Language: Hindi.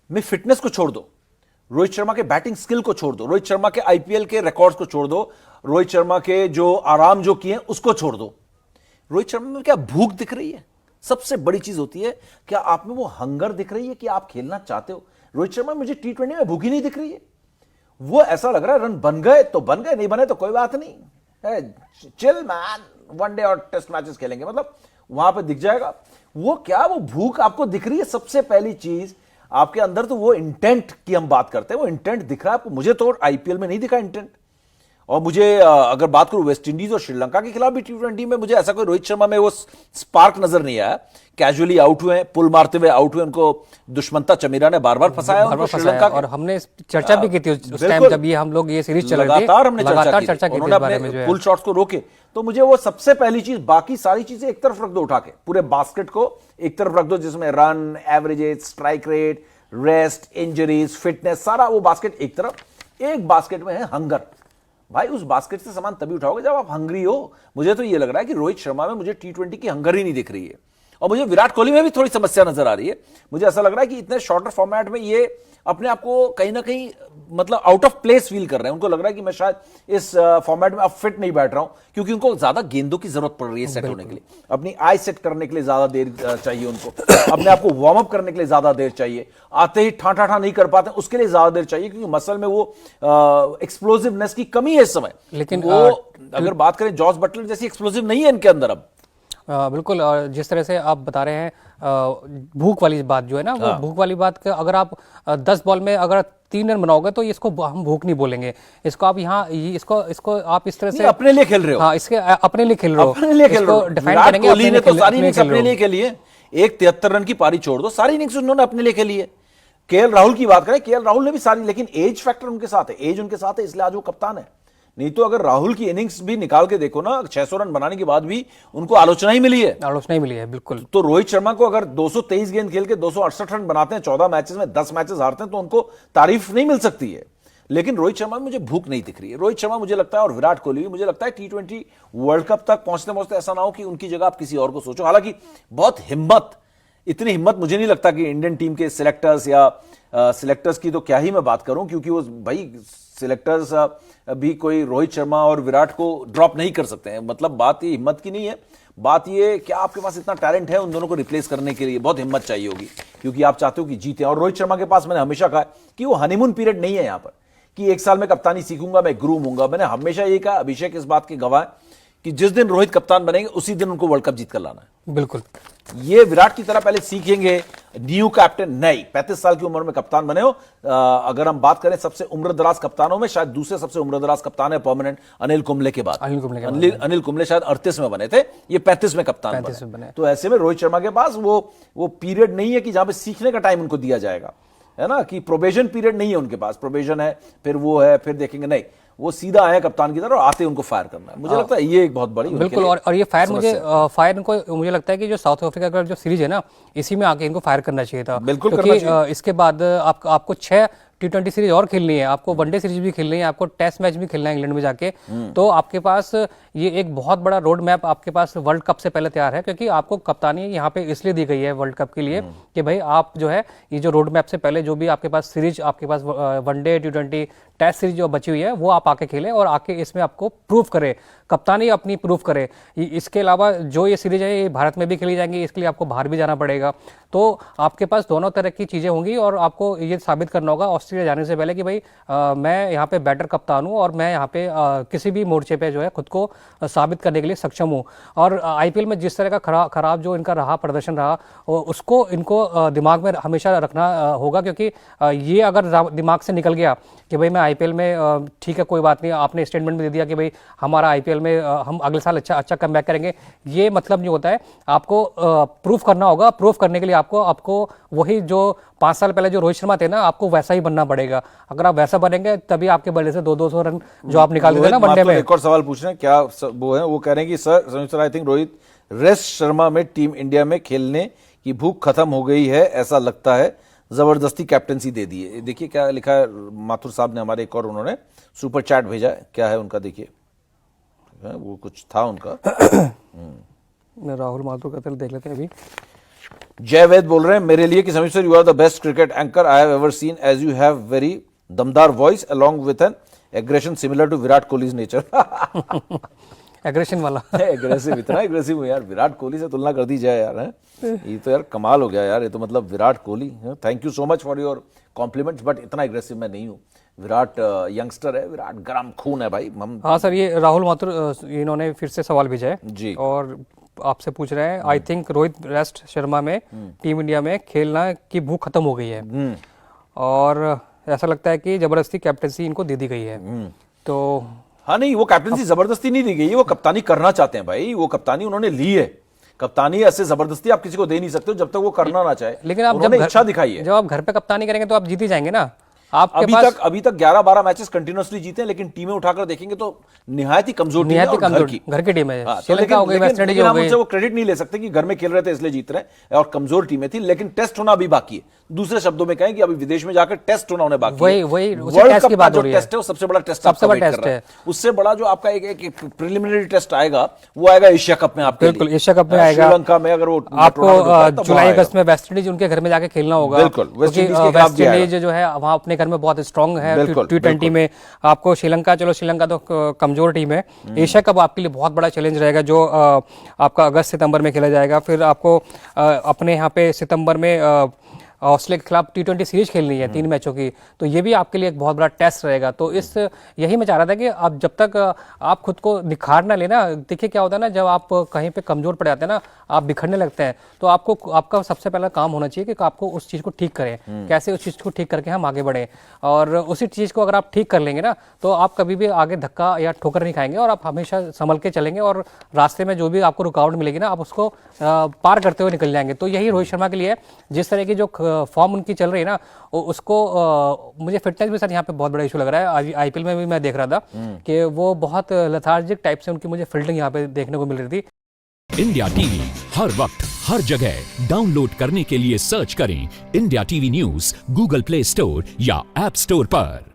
में फिटनेस को छोड़ दो, रोहित शर्मा के बैटिंग स्किल को छोड़ दो, रोहित शर्मा के आईपीएल के रिकॉर्ड्स को छोड़ दो, रोहित शर्मा के जो आराम जो किए उसको छोड़ दो। रोहित शर्मा में क्या भूख दिख रही है? सबसे बड़ी चीज होती है क्या आप में वो हंगर दिख रही है कि आप खेलना चाहते हो? रोहित शर्मा मुझे टी20 में भूख ही नहीं दिख रही है। वो ऐसा लग रहा है रन बन गए तो बन गए, नहीं बने तो कोई बात नहीं है, चिल मैन, वनडे और टेस्ट मैचेस खेलेंगे, मतलब वहां पे दिख जाएगा। वो क्या वो भूख आपको दिख रही है? सबसे पहली चीज आपके अंदर तो वो इंटेंट की हम बात करते हैं, वो इंटेंट दिख रहा है आपको। मुझे तो आईपीएल में नहीं दिखा इंटेंट। और मुझे अगर बात करूं वेस्ट इंडीज और श्रीलंका के खिलाफ भी टी20 में, मुझे ऐसा कोई रोहित शर्मा में वो स्पार्क नजर नहीं आया। कैजुअली आउट हुए, पुल मारते हुए आउट हुए, उनको दुष्मंता चमीरा ने बार बार फंसाया श्रीलंका। और हमने चर्चा भी की थी उस टाइम जब ये हम लोग ये सीरीज चल रही थी, लगातार हमने चर्चा की उन्होंने अपने पुल शॉट्स को रोके। तो मुझे वो सबसे पहली चीज, बाकी सारी चीजें एक तरफ रख दो उठा के, पूरे बास्केट को एक तरफ रख दो जिसमें run, averages, strike rate, rest, injuries, fitness, सारा वो बास्केट एक तरफ। एक बास्केट में है हंगर। भाई उस बास्केट से सामान तभी उठाओगे जब आप हंग्री हो। मुझे तो ये लग रहा है कि रोहित शर्मा में मुझे टी20 की हंगर ही नहीं दिख रही है। और मुझे विराट कोहली में भी थोड़ी समस्या नजर आ रही है। मुझे ऐसा लग रहा है कि इतने शॉर्टर फॉर्मेट में ये अपने आप को कहीं ना कहीं मतलब आउट ऑफ प्लेस फील कर रहे हैं। उनको लग रहा है कि मैं शायद इस फॉर्मेट में अब फिट नहीं बैठ रहा हूं, क्योंकि उनको ज्यादा गेंदों की जरूरत पड़ रही है सेट होने के लिए, अपनी आई सेट करने के लिए ज्यादा देर चाहिए उनको, अपने आप को वार्म अप करने के लिए ज्यादा देर चाहिए, आते ही ठा ठा ठा नहीं कर पाते उसके लिए ज्यादा देर चाहिए, क्योंकि मसल में वो एक्सप्लोसिवनेस की कमी है इस समय। लेकिन वो अगर बात करें जॉस बटलर जैसी एक्सप्लोसिव नहीं है इनके अंदर अब। बिल्कुल। और जिस तरह से आप बता रहे हैं भूख वाली बात जो है ना, वो भूख वाली बात का अगर आप 10 बॉल में अगर 3 रन बनाओगे तो इसको हम भूख नहीं बोलेंगे। इसको आप यहाँ इसको आप इस तरह से अपने लिए खेल रहे हो। हाँ, इसके अपने लिए खेल रहे हो, अपने लिए खेल रहे हो। डिफाइन विराट करेंगे कोहली ने तो सारी इनिंग्स अपने लिए खेली है। एक 73 रन की पारी छोड़ दो, सारी इनिंग्स उन्होंने अपने लिए खेली है। केएल राहुल की बात करें, केएल राहुल ने भी सारी, लेकिन एज फैक्टर उनके साथ है, एज उनके साथ है, इसलिए आज वो कप्तान है। नहीं तो अगर राहुल की इनिंग्स भी निकाल के देखो ना, 600 रन बनाने के बाद भी उनको आलोचना ही मिली है, आलोचना ही मिली है। बिल्कुल। तो रोहित शर्मा को अगर 223 गेंद खेल के 268 रन बनाते हैं, 14 मैचेस में 10 मैचेस हारते हैं, तो उनको तारीफ नहीं मिल सकती है। लेकिन रोहित शर्मा में मुझे भूख नहीं दिख रही है। रोहित शर्मा मुझे लगता है, और विराट कोहली भी मुझे लगता है, टी20 वर्ल्ड कप तक पहुंचते पहुंचते ऐसा ना हो कि उनकी जगह आप किसी और को सोचो। हालांकि बहुत हिम्मत, इतनी हिम्मत मुझे नहीं लगता कि इंडियन टीम के सिलेक्टर्स या सिलेक्टर्स की तो क्या ही मैं बात करूं, क्योंकि वो भाई सिलेक्टर्स भी कोई रोहित शर्मा और विराट को ड्रॉप नहीं कर सकते हैं। मतलब बात ये हिम्मत की नहीं है, बात ये क्या आपके पास इतना टैलेंट है उन दोनों को रिप्लेस करने के लिए बहुत हिम्मत चाहिए होगी, क्योंकि आप चाहते हो कि जीते। और रोहित शर्मा के पास मैंने हमेशा कहा कि वो हनीमून पीरियड नहीं है यहां पर कि 1 साल में कप्तानी सीखूंगा, मैं ग्रूम हूंगा। मैंने हमेशा ये कहा, अभिषेक इस बात के गवाह है कि जिस दिन रोहित कप्तान बनेंगे उसी दिन उनको वर्ल्ड कप जीत कर लाना है। बिल्कुल। ये विराट की तरह पहले सीखेंगे, न्यू कैप्टन नहीं, 35 साल की उम्र में कप्तान बने हो। अगर हम बात करें सबसे उम्रदराज कप्तानों में, शायद दूसरे सबसे उम्रदराज कप्तान है परमानेंट अनिल कुंबले के बाद। अनिल कुंबले शायद 38 में बने थे, ये 35 में कप्तान बने। तो ऐसे में रोहित शर्मा के पास वो पीरियड नहीं है कि जहां पे सीखने का टाइम उनको दिया जाएगा, है ना, कि प्रोबेशन पीरियड नहीं है उनके पास। प्रोबेशन है, फिर वो है, फिर देखेंगे, नहीं, वो सीधा आए कप्तान की तरह और आते उनको फायर करना है। मुझे लगता है ये एक बहुत बड़ी, बिल्कुल। और ये फायर इनको मुझे लगता है कि जो साउथ अफ्रीका का जो सीरीज है ना, इसी में आके इनको फायर करना चाहिए था। बिल्कुल, क्योंकि इसके बाद आपको 6 टी20 सीरीज और खेलनी है, आपको वनडे सीरीज भी खेलनी है, आपको टेस्ट मैच भी खेलना है इंग्लैंड में जाके। तो आपके पास ये एक बहुत बड़ा रोड मैप आपके पास वर्ल्ड कप से पहले तैयार है, क्योंकि आपको कप्तानी यहाँ पे इसलिए दी गई है वर्ल्ड कप के लिए कि भाई आप जो है ये जो रोड मैप से पहले जो भी आपके पास सीरीज, आपके पास वनडे, टी20, टेस्ट सीरीज जो बची हुई है, वो आप आके खेलें और आके इसमें आपको प्रूव करे, कप्तानी अपनी प्रूव करे। इसके अलावा जो ये सीरीज है ये भारत में भी खेली जाएंगी, इसके लिए आपको बाहर भी जाना पड़ेगा। तो आपके पास दोनों तरह की चीजें होंगी और आपको ये साबित करना होगा ऑस्ट्रेलिया जाने से पहले कि भाई मैं यहाँ पे बेटर कप्तान हूँ और मैं यहाँ पे किसी भी मोर्चे पे जो है खुद को साबित करने के लिए सक्षम हूँ। और आईपीएल में जिस तरह का खराब जो इनका रहा प्रदर्शन रहा, उसको इनको दिमाग में हमेशा रखना होगा, क्योंकि ये अगर दिमाग से निकल गया कि भाई मैं आईपीएल में ठीक है कोई बात नहीं, आपने स्टेटमेंट भी दे दिया कि भाई हमारा आईपीएल में हम अगले साल अच्छा कमबैक करेंगे, ये मतलब नहीं होता है। आपको प्रूफ करना होगा। प्रूफ करने के लिए आपको वही जो 5 साल पहले जो रोहित शर्मा थे ना, आपको वैसा ही बनना पड़ेगा। अगर आप वैसा बनेंगे तभी आपके बल्ले से 200 रन जो आप निकाल देते ना वनडे में। एक और सवाल पूछ रहे हैं, क्या वो है, वो कह रहे हैं कि sir I think Rohit rest Sharma में टीम इंडिया में खेलने की भूख खत्म हो गई है, ऐसा लगता है, जबरदस्ती कैप्टनसी दे दी है। देखिए क्या लिखा है माथुर साहब ने, हमारे एक और उन्होंने सुपर चैट भेजा है, क्या है उनका देखिए, वो कुछ था उनका। राहुल माथुर का देख लेते हैं अभी। जय वैद बोल रहे हैं मेरे लिए कि Sameep sir you are the best cricket anchor I have ever seen as you have very दमदार voice along with an aggression similar to Virat Kohli's nature. Aggression वाला एग्रेसिव, इतना एग्रेसिव हूँ यार, विराट कोहली से तुलना कर दी जाए यार, है ये तो यार कमाल हो गया यार, ये तो मतलब Virat Kohli. Thank you so much for your compliments, but इतना एग्रेसिव मैं नहीं हूँ। विराट यंगस्टर है, विराट गरम खून है भाई। हम हाँ सर, ये राहुल माथुर इन्होंने फिर से सवाल भेजा है जी, और आपसे पूछ रहे हैं, I think Rohit rest Sharma में टीम इंडिया में खेलना की भूख खत्म हो गई है और ऐसा लगता है कि जबरदस्ती कैप्टनसी इनको दे दी गई है। तो हाँ नहीं, वो कैप्टनसी जबरदस्ती नहीं दी गई है, वो कप्तानी करना चाहते हैं भाई, वो कप्तानी उन्होंने ली है। कप्तानी ऐसे जबरदस्ती आप किसी को दे नहीं सकते हो जब तक वो करना ना चाहे। लेकिन आप उन्होंने इच्छा दिखाई है। जब आप घर पे कप्तानी करेंगे तो आप जीत ही जाएंगे ना। आपके अभी तक 11-12 मैचेस कंटिन्यूअसली जीते हैं, लेकिन टीमें उठाकर देखेंगे तो निहायत ही कमजोर टीम है और घर की टीम है। हाँ, श्रीलंका हो गई, वेस्ट इंडीज हो गई। वो क्रेडिट नहीं ले सकते कि घर में खेल रहे थे इसलिए जीत रहे हैं, और कमजोर टीमें थी, लेकिन टेस्ट होना अभी बाकी है। दूसरे शब्दों में कहें कि अभी विदेश में जाकर टेस्ट होना उन्हें बाकी है। वर्ल्ड कप का जो टेस्ट है वो सबसे बड़ा टेस्ट, सबसे बड़ा टेस्ट है। उससे बड़ा जो आपका एक प्रिलिमिनरी टेस्ट आएगा वो आएगा एशिया कप में आपके। बिल्कुल, एशिया कप में आएगा। श्रीलंका में अगर वो आपको जुलाई अगस्त में वेस्ट इंडीज उनके घर में जाके खेलना होगा। बिल्कुल, वेस्ट इंडीज जो है वहां अपने घर में बहुत स्ट्रांग है T20 में। आपको श्रीलंका, चलो श्रीलंका तो कमजोर टीम है। एशिया कप आपके लिए बहुत बड़ा चैलेंज रहेगा जो आपका अगस्त सितंबर में खेला जाएगा। फिर आपको अपने यहाँ पे सितंबर में ऑस्ट्रेलिया के खिलाफ T20 सीरीज खेलनी है 3 मैचों की, तो ये भी आपके लिए एक बहुत बड़ा टेस्ट रहेगा। तो यही मैं चाह रहा था कि आप जब तक आप खुद को निखार ना लेना, देखिए क्या होता है ना, जब आप कहीं पे कमजोर पड़ जाते हैं ना, आप बिखरने लगते हैं, तो आपका सबसे पहला काम होना चाहिए कि आपको उस चीज को ठीक करें, कैसे उस चीज को ठीक करके हम आगे बढ़े। और उसी चीज को अगर आप ठीक कर लेंगे ना, तो आप कभी भी आगे धक्का या ठोकर नहीं खाएंगे और आप हमेशा संभल के चलेंगे और रास्ते में जो भी आपको रुकावट मिलेगी ना, आप उसको पार करते हुए निकल जाएंगे। तो यही रोहित शर्मा के लिए जिस तरह की जो फॉर्म उनकी चल रही है ना, उसको मुझे फिटनेस के साथ यहाँ पे बहुत बड़ा इशू लग रहा है। आईपीएल में भी मैं देख रहा था कि वो बहुत लेथार्जिक टाइप से उनकी मुझे फील्डिंग यहाँ पे देखने को मिल रही थी। इंडिया टीवी हर वक्त हर जगह डाउनलोड करने के लिए सर्च करें India TV news Google play store या ऐप स्टोर पर।